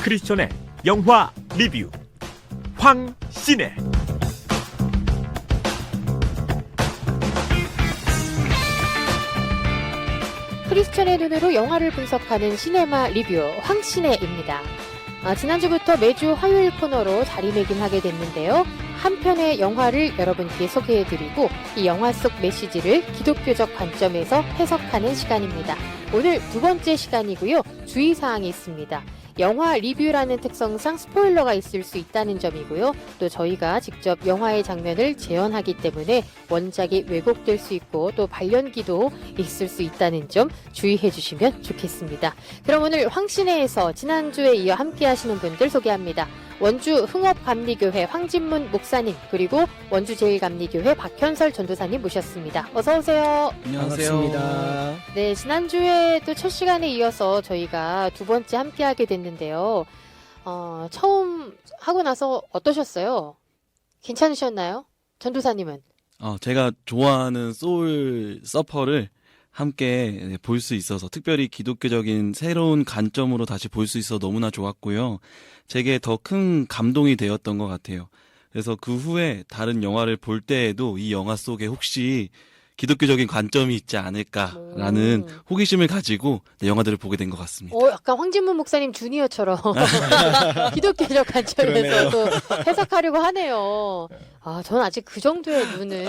크리스천의 영화 리뷰 황신의 크리스천의 눈으로 영화를 분석하는 시네마 리뷰 황신혜입니다. 지난주부터 매주 화요일 코너로 자리매김하게 됐는데요. 한 편의 영화를 여러분께 소개해드리고 이 영화 속 메시지를 기독교적 관점에서 해석하는 시간입니다. 오늘 두 번째 시간이고요. 주의사항이 있습니다. 영화 리뷰라는 특성상 스포일러가 있을 수 있다는 점이고요. 또 저희가 직접 영화의 장면을 재현하기 때문에 원작이 왜곡될 수 있고 또 발연기도 있을 수 있다는 점 주의해 주시면 좋겠습니다. 그럼 오늘 황신혜에서 지난주에 이어 함께 하시는 분들 소개합니다. 원주 흥업감리교회 황진문 목사님, 그리고 원주 제일감리교회 박현설 전도사님 모셨습니다. 어서 오세요. 안녕하세요. 반갑습니다. 네, 지난주에 또 첫 시간에 이어서 저희가 두 번째 함께 하게 됐는데요. 처음 하고 나서 어떠셨어요? 괜찮으셨나요? 전도사님은? 제가 좋아하는 소울 서퍼를 함께 볼 수 있어서, 특별히 기독교적인 새로운 관점으로 다시 볼 수 있어서 너무나 좋았고요. 제게 더 큰 감동이 되었던 것 같아요. 그래서 그 후에 다른 영화를 볼 때에도 이 영화 속에 혹시 기독교적인 관점이 있지 않을까라는 호기심을 가지고 영화들을 보게 된 것 같습니다. 약간 황진문 목사님 주니어처럼 기독교적 관점에서 또 해석하려고 하네요. 저는 아직 그 정도의 눈은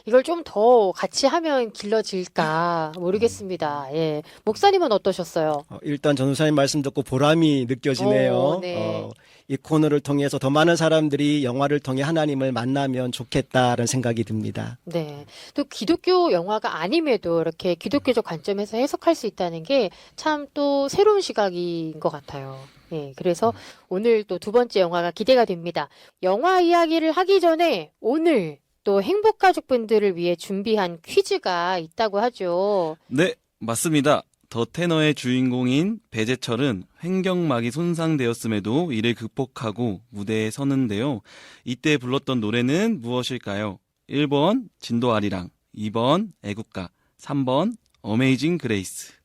이걸 좀 더 같이 하면 길러질까 모르겠습니다. 예. 목사님은 어떠셨어요? 일단 전도사님 말씀 듣고 보람이 느껴지네요. 네. 이 코너를 통해서 더 많은 사람들이 영화를 통해 하나님을 만나면 좋겠다는 생각이 듭니다. 네. 또 기독교 영화가 아님에도 이렇게 기독교적 관점에서 해석할 수 있다는 게 참 또 새로운 시각인 것 같아요. 예. 그래서 오늘 또 두 번째 영화가 기대가 됩니다. 영화 이야기를 하기 전에 오늘 또 행복가족분들을 위해 준비한 퀴즈가 있다고 하죠. 네, 맞습니다. 더 테너의 주인공인 배재철은 횡격막이 손상되었음에도 이를 극복하고 무대에 서는데요. 이때 불렀던 노래는 무엇일까요? 1번 진도 아리랑, 2번 애국가, 3번 어메이징 그레이스.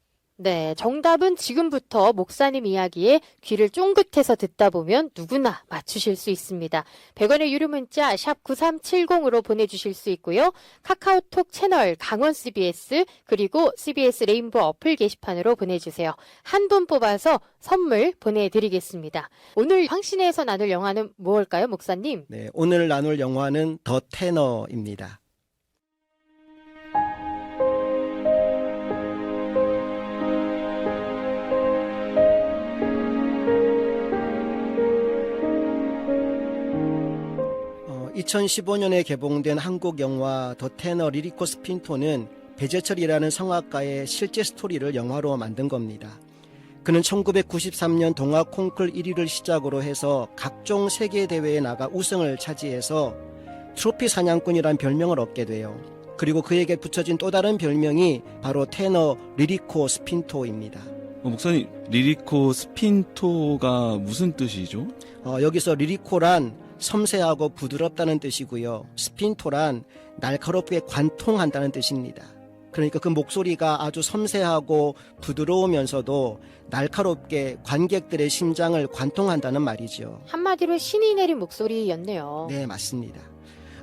네, 정답은 지금부터 목사님 이야기에 귀를 쫑긋해서 듣다 보면 누구나 맞추실 수 있습니다. 100원의 유료 문자 샵 9370으로 보내주실 수 있고요. 카카오톡 채널 강원 CBS 그리고 CBS 레인보우 어플 게시판으로 보내주세요. 한 분 뽑아서 선물 보내드리겠습니다. 오늘 황신혜에서 나눌 영화는 무엇일까요, 목사님? 네, 오늘 나눌 영화는 더 테너입니다. 2015년에 개봉된 한국 영화 더 테너 리리코 스핀토는 배재철이라는 성악가의 실제 스토리를 영화로 만든 겁니다. 그는 1993년 동화 콩쿨 1위를 시작으로 해서 각종 세계 대회에 나가 우승을 차지해서 트로피 사냥꾼이란 별명을 얻게 돼요. 그리고 그에게 붙여진 또 다른 별명이 바로 테너 리리코 스핀토입니다. 목사님, 리리코 스핀토가 무슨 뜻이죠? 여기서 리리코란 섬세하고 부드럽다는 뜻이고요. 스핀토란 날카롭게 관통한다는 뜻입니다. 그러니까 그 목소리가 아주 섬세하고 부드러우면서도 날카롭게 관객들의 심장을 관통한다는 말이죠. 한마디로 신이 내린 목소리였네요. 네, 맞습니다.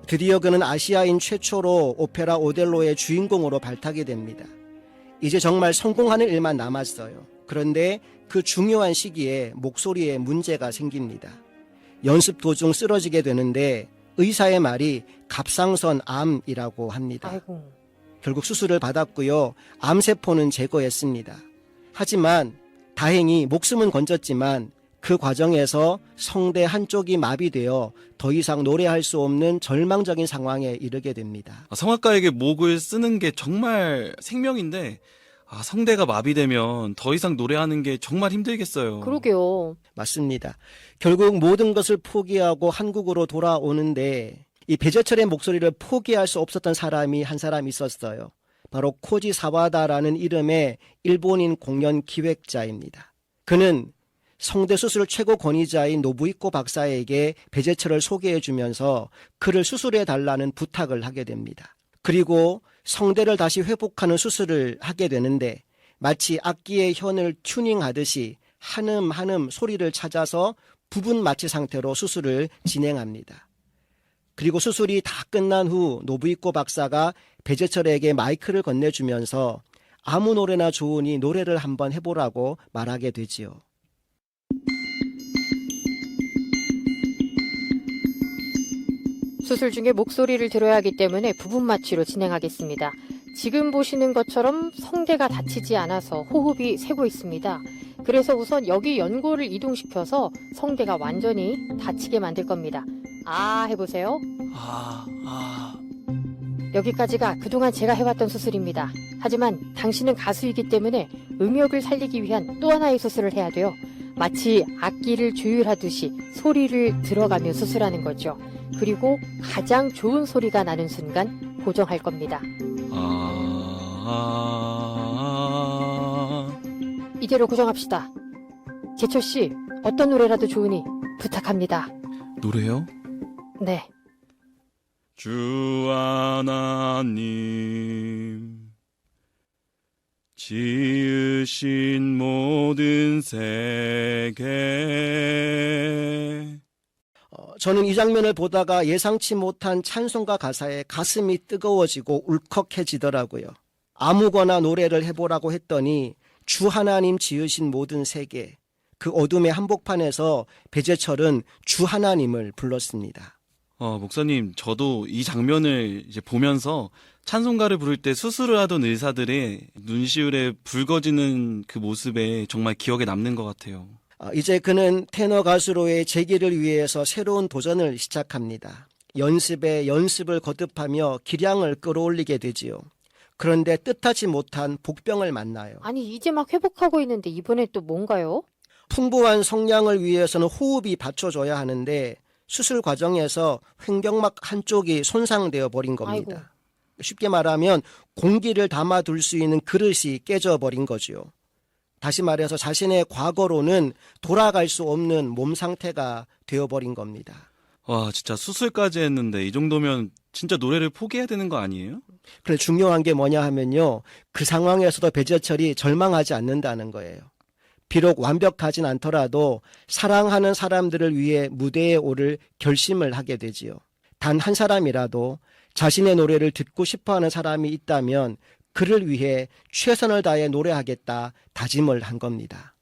드디어 그는 아시아인 최초로 오페라 오델로의 주인공으로 발탁이 됩니다. 이제 정말 성공하는 일만 남았어요. 그런데 그 중요한 시기에 목소리에 문제가 생깁니다. 연습 도중 쓰러지게 되는데 의사의 말이 갑상선 암이라고 합니다. 아이고. 결국 수술을 받았고요. 암세포는 제거했습니다. 하지만 다행히 목숨은 건졌지만 그 과정에서 성대 한쪽이 마비되어 더 이상 노래할 수 없는 절망적인 상황에 이르게 됩니다. 성악가에게 목을 쓰는 게 정말 생명인데 성대가 마비되면 더 이상 노래하는 게 정말 힘들겠어요. 그러게요. 맞습니다. 결국 모든 것을 포기하고 한국으로 돌아오는데 이 배재철의 목소리를 포기할 수 없었던 사람이 한 사람 있었어요. 바로 코지 사와다라는 이름의 일본인 공연 기획자입니다. 그는 성대 수술 최고 권위자인 노부이코 박사에게 배재철을 소개해 주면서 그를 수술해 달라는 부탁을 하게 됩니다. 그리고 성대를 다시 회복하는 수술을 하게 되는데 마치 악기의 현을 튜닝하듯이 한음 한음 소리를 찾아서 부분 마취 상태로 수술을 진행합니다. 그리고 수술이 다 끝난 후 노부이코 박사가 배재철에게 마이크를 건네주면서 아무 노래나 좋으니 노래를 한번 해보라고 말하게 되지요. 수술 중에 목소리를 들어야 하기 때문에 부분 마취로 진행하겠습니다. 지금 보시는 것처럼 성대가 다치지 않아서 호흡이 새고 있습니다. 그래서 우선 여기 연골을 이동시켜서 성대가 완전히 다치게 만들 겁니다. 해보세요. 여기까지가 그동안 제가 해왔던 수술입니다. 하지만 당신은 가수이기 때문에 음역을 살리기 위한 또 하나의 수술을 해야 돼요. 마치 악기를 조율하듯이 소리를 들어가며 수술하는 거죠. 그리고 가장 좋은 소리가 나는 순간 고정할 겁니다. 이대로 고정합시다. 제철 씨, 어떤 노래라도 좋으니 부탁합니다. 노래요? 네. 주 하나님 지으신 모든 세계. 저는 이 장면을 보다가 예상치 못한 찬송가 가사에 가슴이 뜨거워지고 울컥해지더라고요. 아무거나 노래를 해보라고 했더니 주 하나님 지으신 모든 세계, 그 어둠의 한복판에서 배재철은 주 하나님을 불렀습니다. 목사님, 저도 이 장면을 이제 보면서 찬송가를 부를 때 수술을 하던 의사들의 눈시울에 붉어지는 그 모습에 정말 기억에 남는 것 같아요. 이제 그는 테너 가수로의 재기를 위해서 새로운 도전을 시작합니다. 연습에 연습을 거듭하며 기량을 끌어올리게 되지요. 그런데 뜻하지 못한 복병을 만나요. 아니, 이제 막 회복하고 있는데 이번에 또 뭔가요? 풍부한 성량을 위해서는 호흡이 받쳐줘야 하는데 수술 과정에서 횡격막 한쪽이 손상되어 버린 겁니다. 아이고. 쉽게 말하면 공기를 담아둘 수 있는 그릇이 깨져버린 거죠. 다시 말해서 자신의 과거로는 돌아갈 수 없는 몸 상태가 되어버린 겁니다. 와, 진짜 수술까지 했는데 이 정도면 진짜 노래를 포기해야 되는 거 아니에요? 그런데 중요한 게 뭐냐 하면요. 그 상황에서도 배재철이 절망하지 않는다는 거예요. 비록 완벽하진 않더라도 사랑하는 사람들을 위해 무대에 오를 결심을 하게 되지요. 단 한 사람이라도 자신의 노래를 듣고 싶어하는 사람이 있다면 그를 위해 최선을 다해 노래하겠다 다짐을 한 겁니다.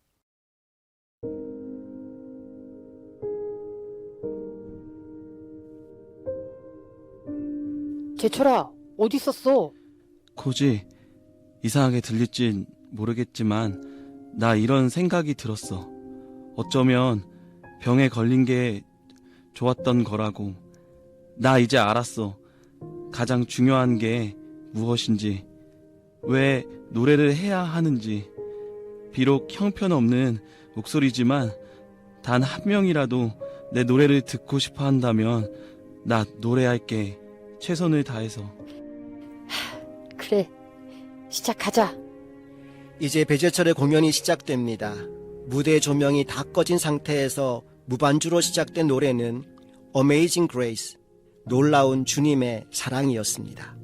제철아, 어디 있었어? 코지, 이상하게 들릴진 모르겠지만 나 이런 생각이 들었어. 어쩌면 병에 걸린 게 좋았던 거라고. 나 이제 알았어. 가장 중요한 게 무엇인지, 왜 노래를 해야 하는지. 비록 형편없는 목소리지만 단 한 명이라도 내 노래를 듣고 싶어 한다면 나 노래할게. 최선을 다해서. 그래, 시작하자. 이제 배재철의 공연이 시작됩니다. 무대 조명이 다 꺼진 상태에서 무반주로 시작된 노래는 Amazing Grace, 놀라운 주님의 사랑이었습니다.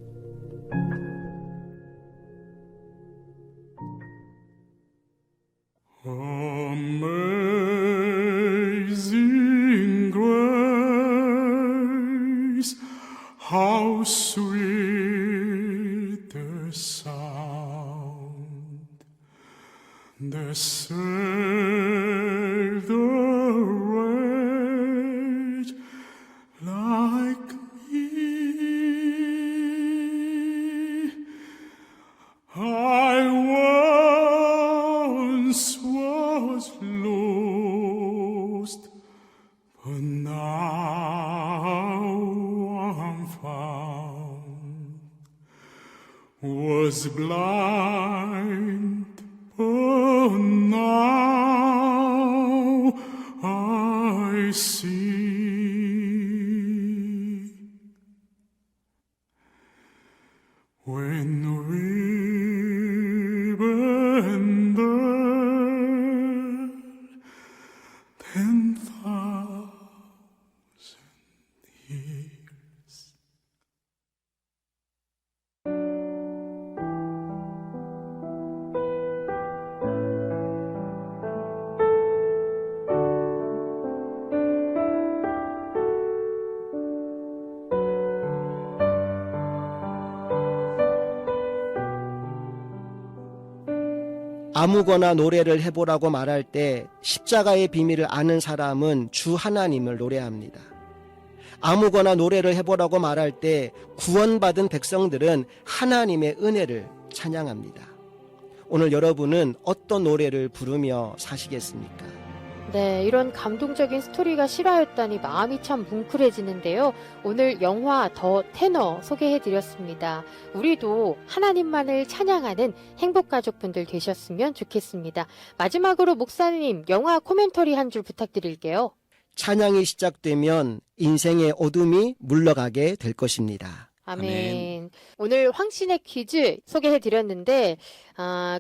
Amazing grace, how sweet the sound that saved a wretch like me. I once was lost, but now I'm found. Was blind, but now I see. When we've been there 10,000 years. 아무거나 노래를 해보라고 말할 때 십자가의 비밀을 아는 사람은 주 하나님을 노래합니다. 아무거나 노래를 해보라고 말할 때 구원받은 백성들은 하나님의 은혜를 찬양합니다. 오늘 여러분은 어떤 노래를 부르며 사시겠습니까? 네, 이런 감동적인 스토리가 실화였다니 마음이 참 뭉클해지는데요. 오늘 영화 더 테너 소개해드렸습니다. 우리도 하나님만을 찬양하는 행복가족분들 되셨으면 좋겠습니다. 마지막으로 목사님, 영화 코멘터리 한 줄 부탁드릴게요. 찬양이 시작되면 인생의 어둠이 물러가게 될 것입니다. 아멘. 아멘. 오늘 황신의 퀴즈 소개해드렸는데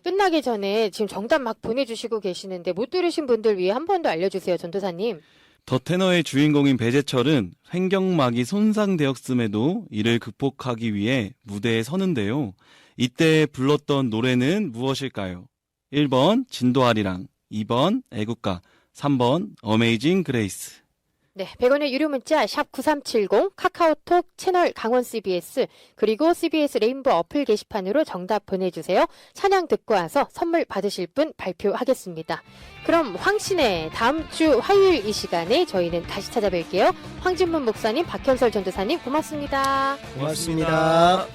끝나기 전에 지금 정답 막 보내주시고 계시는데 못 들으신 분들 위해 한 번 더 알려주세요, 전도사님. 더 테너의 주인공인 배재철은 횡격막이 손상되었음에도 이를 극복하기 위해 무대에 서는데요. 이때 불렀던 노래는 무엇일까요? 1번 진도아리랑, 2번 애국가, 3번 어메이징 그레이스. 네, 100원의 유료 문자 샵 9370 카카오톡 채널 강원 CBS 그리고 CBS 레인보우 어플 게시판으로 정답 보내주세요. 찬양 듣고 와서 선물 받으실 분 발표하겠습니다. 그럼 황신의 다음 주 화요일 이 시간에 저희는 다시 찾아뵐게요. 황진문 목사님, 박현설 전도사님 고맙습니다. 고맙습니다.